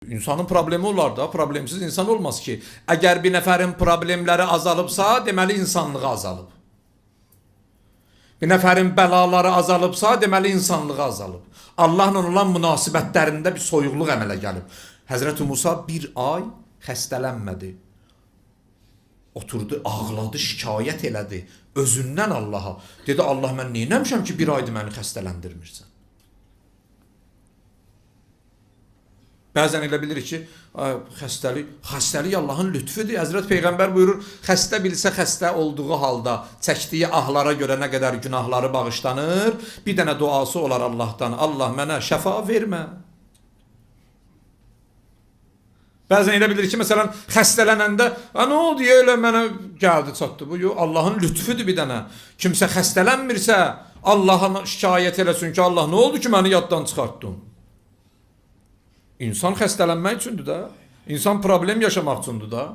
İnsanın problemi olar da, problemsiz insan olmaz ki. Əgər bir nəfərin problemləri azalıbsa, deməli insanlığı azalıb. Bir nəfərin bəlaları azalıbsa, deməli insanlığı azalıb. Allahla olan münasibətlərində bir soyuqluq əmələ gəlib. Həzrəti Musa bir ay xəstələnmədi. Oturdu, ağladı, şikayət elədi. Özündən Allaha. Dedi, Allah mən neynəmişəm ki, bir aydır məni xəstələndirmirsən. Bəzən elə bilirik ki, xəstəlik Allahın lütfüdür. Həzrət Peyğəmbər buyurur, xəstə bilsə xəstə olduğu halda çəkdiyi ahlara görə nə qədər günahları bağışlanır, bir dənə duası olar Allahdan, Allah mənə şəfa vermə. Bəzən elə bilirik ki, məsələn, xəstələnəndə, nə oldu ya, elə mənə gəldi, çatdı bu. Yox, Allahın lütfüdür bir dənə. Kimsə xəstələnmirsə, Allah'a şikayət eləsin ki, Allah nə oldu ki, məni yaddan çıxartdın? İnsan xəstələnmək üçündür da. İnsan problem yaşamaq üçündür da.